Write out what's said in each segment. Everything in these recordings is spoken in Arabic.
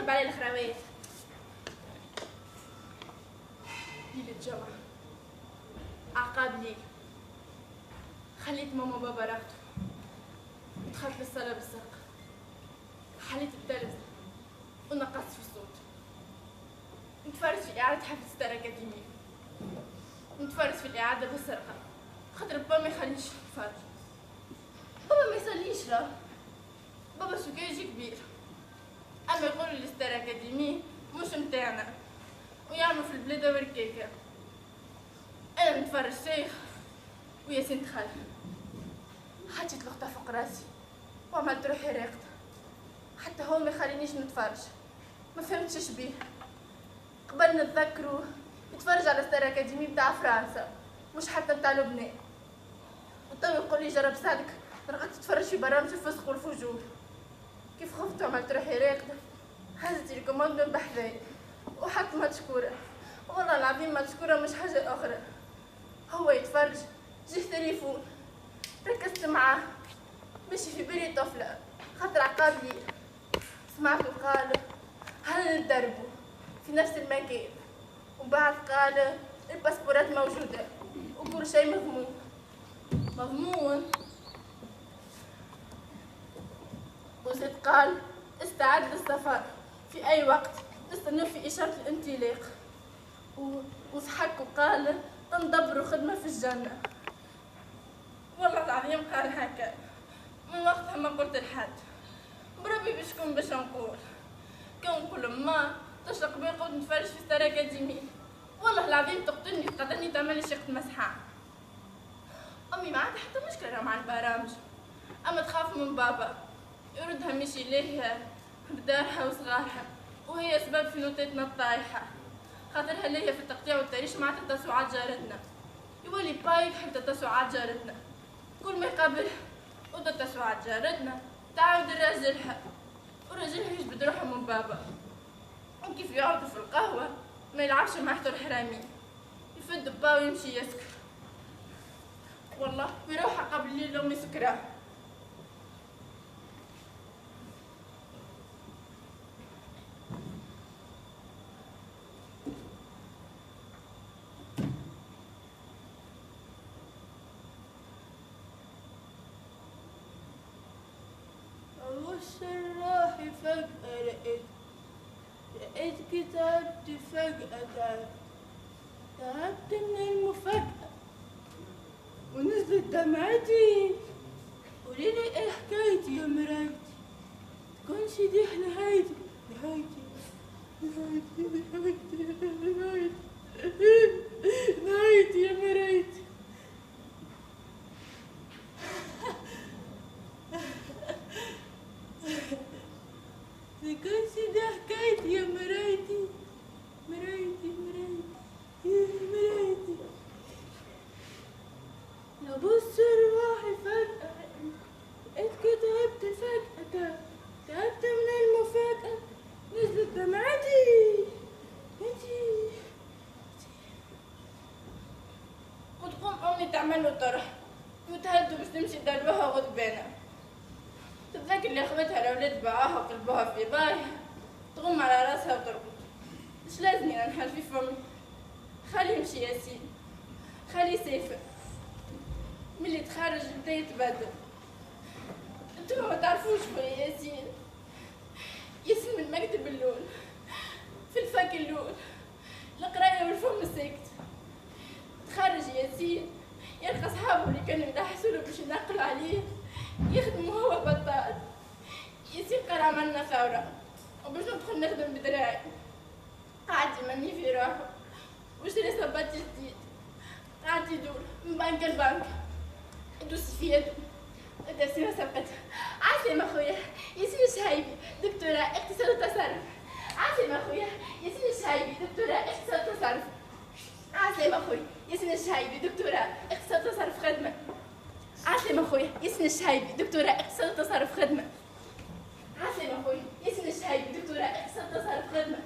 بالي الخراويت ليلة الجمعة عقاب ليل خليت ماما وبابا راقدوا ودخلت للصالة بالسرقة حليت التلفزة ونقصت في الصوت نتفرج في إعادة حفلة ستار أكاديمية نتفرج في الإعادة بالسرقة خاطر بابا ما يخلينيش نتفرج بابا ما يصليش راه بابا سكاجي كبير اما يقولوا لي ستار اكاديمي مش متاعنا ويعملوا في البلاد وركاكه انا نتفرج شيخ وياسين دخل حطيت لقطه فوق راسي وعملت روحي راقده حتى هو ما يخلينيش نتفرج ما فهمتش بيه قبل نتذكروا يتفرج على ستار اكاديمي بتاع فرنسا مش حتى بتاع لبنان وتو يقول لي جرب ساعدك رقدت تتفرج في برامج الفسق والفجور كيف خفت وعملت روحي راقده هزت الكوماندو بحذايا وحط مشكوره والله العظيم مشكوره مش حاجه اخرى هو يتفرج جه تليفون ركزت معاه مشي في بالي طفله خاطر عقاب لي سمعته قال هل ندربوا في نفس المكان وبعد قال الباسبورات موجوده وكل شيء مضمون وزيد قال استعد للسفر في أي وقت تستنوا في إشارة الانطلاق وضحك وقال تندبروا خدمة في الجنة والله العظيم قال هكا من وقتها ما قلت لحد بربي بشكون باش نقول كون كل ما تشرق بي قلت نتفرج في ستار أكاديمي والله العظيم تقتلني تقتلني تعملي شيخة مسحة أمي ما عندها حتى مشكلة مع البرامج أما تخاف من بابا يردها مشي ليه بدارها وصغارها وهي سبب في نوتتنا الطايحة، خاطرها اللي هي في التقطيع والتريش مع التسوعات جارتنا. يولي بايك حتى التسوعات جارتنا، كل ما يقابلها ودا التسوعات جارتنا تعاود لراجلها، وراجلها يجبد روحه من بابا، وكيف يقعدوا في القهوة ما يلعبش مع حتى الحرامي، يفد با ويمشي يسكر. والله بيروحها قبل الليل أمي سكراه. والشراحي فجأة لقيت كتابتي فجأة، تعبت من المفاجأة ونزلت دمعتي. قوليلي ايه حكايتي يا مرايتي، تكونش دي نهايتي نهايتي نهايتي نهايتي نهايتي يا مرايتي. تكونش دي حكايتي يا مرايتي مرايتي مرايتي مرايتي. لبص روحي فجأة لقيت كتابتي فجأة، تعبت من المفاجأة نزلت دمعتي. انتي وتقوم أمي تعمل له طرح وتهدوا باش تمشي دلوها غضبانة، تتذكر اللي أخوتها الأولاد باعوها وقلبوها في ضايها، تغم على راسها وترقد. مش لازم أنا نحل في فمي، خليه يمشي ياسين، خليه يسافر، ملي تخرج بدا يتبدل. انتوما ما تعرفوش خويا ياسين، ياسين من المكتب اللول في الفك اللول، القراية والفم الساكت. تخرج ياسين يلقى صحابه اللي كانوا يدحسولو باش ينقلوا عليه يخدموا هو بطال. ياسين قال عملنا ثورة وباش ندخل نخدم بدراعي، قعد يمني في روحه وشري صباط جديد، قعد يدور من بنك لبنك يدوس في يده. التسمية سبقتها. عسلامة خويا ياسين الشهيبي دكتوراه اقتصاد وتصرف. عسلامة خويا ياسين الشهيبي دكتوراه اقتصاد وتصرف. عسلامة خويا ياسين الشهيبي دكتوراه اقتصاد وتصرف خدمة. عسلامة خويا ياسين الشهيبي دكتوراه اقتصاد وتصرف خدمة. عسلامة خويا ياسين الشهيبي دكتوراه اقتصاد وتصرف خدمة.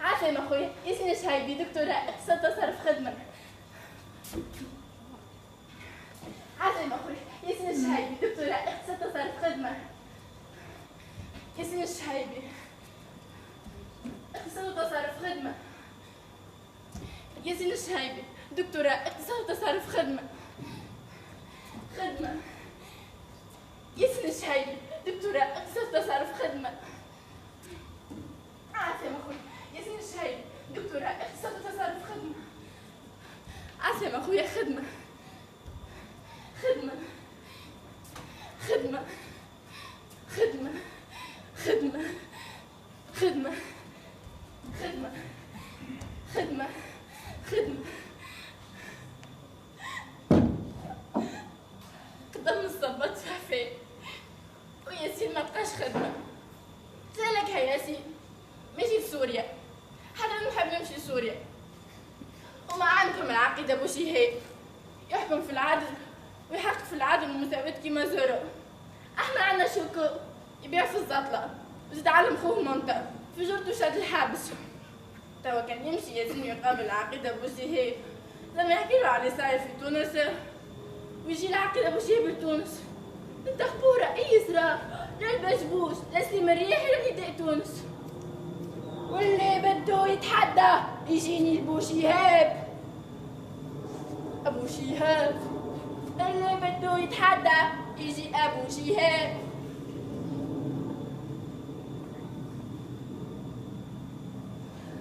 عسلامة خويا ياسين الشهيبي دكتوراه اقتصاد وتصرف خدمة. عسلامة خويا ياسين الشهيبي دكتوراه اقتصاد وتصرف خدمة. ياسين الشهيبي اقتصاد وتصرف خدمة. ياسين الشهيبي دكتوراه اقتصاد وتصرف خدمة. خدمة. ياسين الشهيبي دكتوراه اقتصاد وتصرف خدمة. عسلامة خويا ياسين الشهيبي دكتوراه اقتصاد وتصرف خدمة. عسلامة خويا خدمة. خدمة. خدمة. خدمة. خدمة. خدمة. خدمة. خدمة. خدمة. قدام الصباط في حفاه وياسين ما بقاش خدمة. سالك يا ياسين ماشي لسوريا، حتى نحب نمشي لسوريا. وما عندكم العقيدة بوشهاب يحكم في العدل ويحقق في العدل والمساواة كيما زورو. احنا عندنا شوكو يبيع في الزطلة وزيد علم خوه منطقة في جرته شاد الحابس. توا كان يمشي ياسين يقابل العقيدة بوشهاب لما يحكي له على صاير في تونس ويجي العقيدة بوشهاب لتونس. انت خبورة اي صراع لا البشبوش لا سليم الرياحي لا نداء تونس، واللي بده يتحدى يجيني بوشهاب. ابو شهاب اللي بده يتحدى يجي ابو شهاب.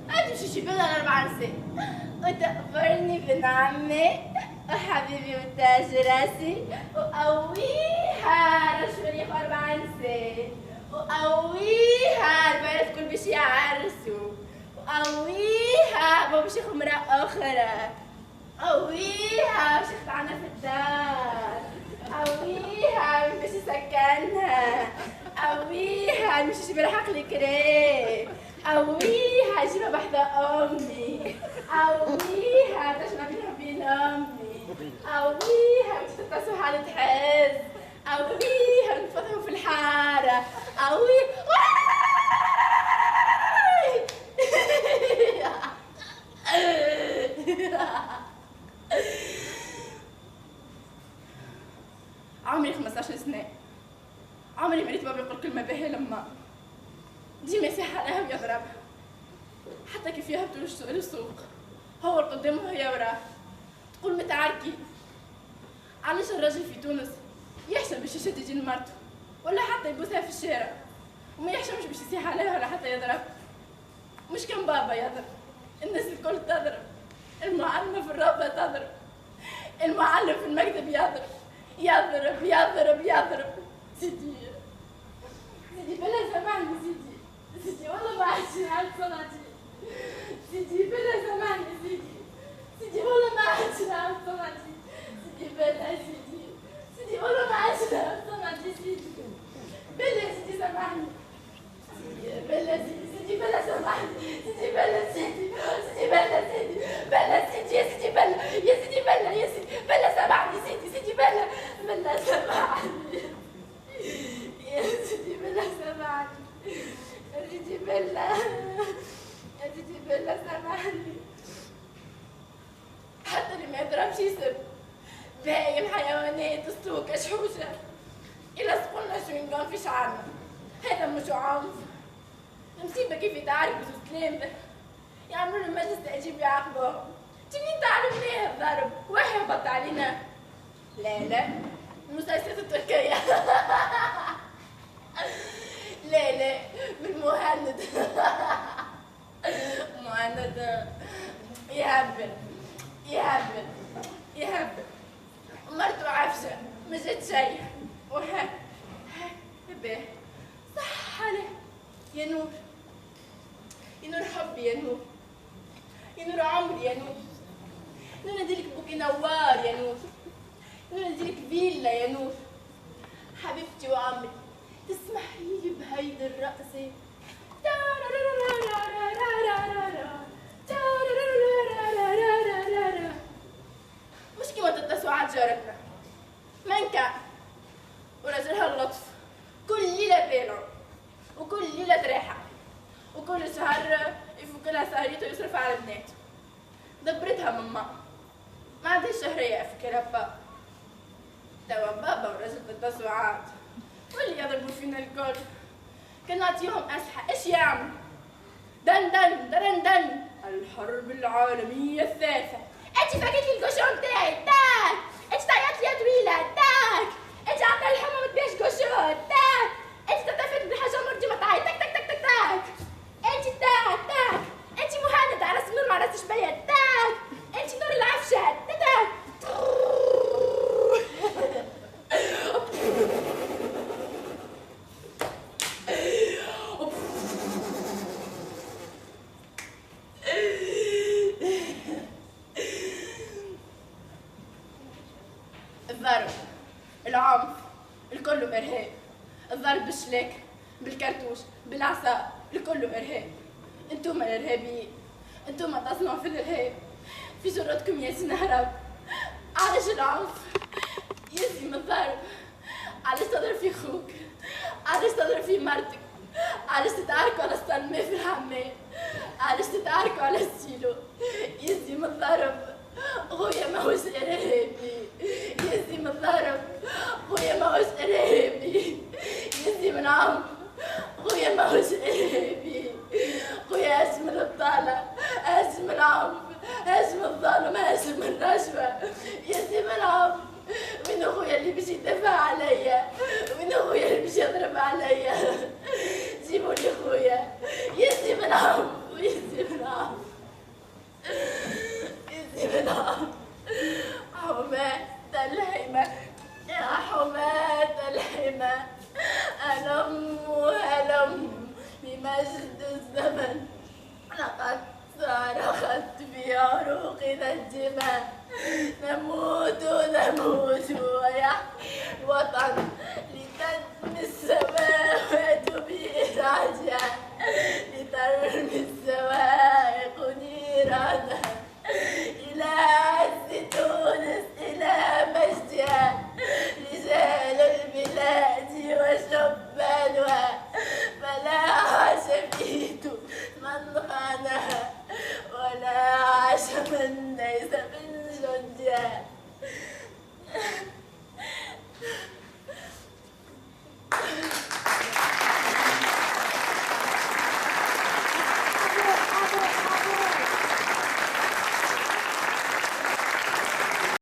ادي شي بلا 4 سنين وتقبرني بن عمي وحبيبي وتاج راسي وقويها رشفريق 4 سنين وقويها البنات كل باش يعرسوا وقويها بابا شيخ امرأة أخرى قويها باش يخطعنا في الدار قويها باش يسكنها أويها نمشي بلحق الكريم، أويها جيبها بحذا أمي، أويها تشرب منها بين أمي، أويها تتصل حالة حز، أويها نتفضحوا في الحارة، أوي عمري 15 سنة، عمري ما ريت بابا يقول كلمة باهية لما ديما يصيح عليها ويضربها، حتى كيف يهبطوا للسوق هو القدام وهي وراه، تقول متعاركين. علاش الراجل في تونس يحشم باش يشد يجي مرته ولا حتى يبوسها في الشارع وما يحشمش باش يصيح عليها ولا حتى يضرب؟ مش كان بابا يضرب، الناس الكل تضرب، المعلمة في الرابطة تضرب، المعلم في المكتب يضرب يضرب يضرب يضرب. سيدي سيدي بلا سامحني سيدي، سيدي والله ما عادش نعرف صلاتي، سيدي بلا سامحني سيدي، سيدي والله ما عادش نعرف صلاتي، سيدي بلا سيدي، سيدي والله ما عادش نعرف صلاتي سيدي، بلا سيدي سامحني، سيدي بلا سيدي، سيدي بلا سامحني، سيدي بلا سيدي، سيدي بلا سيدي، بلا سيدي يا سيدي بلا، يا سيدي بلا، يا سيدي بلا سامحني سيدي، سيدي بلا، بلا سامحني يا سيدي بلا سامحني، يا سيدي بلا، يا سيدي بلا سامحني. حتى اللي ما يضربش يسب، باين حيوانات السوق اشحوشة، إلا سقولنا شوينغام في شعرنا، هذا مش عنف. المصيبة كيف يتعارك بزوز كلام يعملوا المجلس تأجيب يعاقبوهم، منين تعلمناه الضرب؟ واحد هبط علينا. لا لا المسلسلات التركية لا لا بالمهند مهند يهبل يهبل يهبل، مرته عفشة ما جات شي وهاك باه صح عليه. يا نور يا نور حبي، يا نور يا نور عمري، يا نور نور نديلك بوكي نوار، يا نور نور نديلك فيلا، يا نور حبيبتي وعمري. تسمحي لي بهيدي الرقصة مش كيما تتسوعات جارتنا منكع ورجلها اللطف، كل ليلة بيلعب وكل ليلة تريحة وكل شهر يفك لها سهريته ويصرف على بناته. دبرتها ماما ما عندهاش شهرية أفكرها بابا، توا بابا ورجل التسوعات واللي يضربوا فينا الكل. كان نعطيهم أسلحة إيش يعمل؟ دن دن درن دن الحرب العالمية الثالثة. أنت فكيت لي القشون تاعي تاك، أنت تعيط لي يا طويلة تاك، أنت عاملة الحمى ما تبيعش قشون تاك، أنت تتفت بالحاجة مرتي ما تعيط تك تك تك تك تاك، أنت تاك تاك، أنت مهندة على راس النور مع راس شبية تاك، أنت نور العفشة تاك. الضرب العنف الكل إرهاب، الضرب بالشلاك بالكرتوش بالعصا الكل إرهاب. انتم الإرهابيين، انتم تصنعوا في الإرهاب، في جرتكم يا نهرب. علاش العنف؟ يلزم الضرب. علاش تضرب في خوك؟ علاش تضرب في مرتك؟ علاش تتعاركوا على الصلمة في الحمام؟ علاش تتعاركوا على السيلو؟ يلزم الضرب. خويا ماهوش إرهابي، يلزم الضرب. خويا ماهوش إرهابي، يلزم العنف. خويا ماهوش إرهابي، خويا هاجم البطالة، هاجم العنف، هاجم الظلم، هاجم الرشوة، يلزم العنف. وين خويا اللي باش يدافع عليا؟ وين خويا اللي باش يضرب عليا؟ جيبوا لي خويا، يلزم العنف، يلزم العنف، يلزم العنف. حماة الحمى يا حماة الحمى، ألم وألم بمجد الزمن، لقد صرخت في عروقنا الدماء، نموت نموت ويحيي الوطن لتدمي السماوات. من ليس من شجاع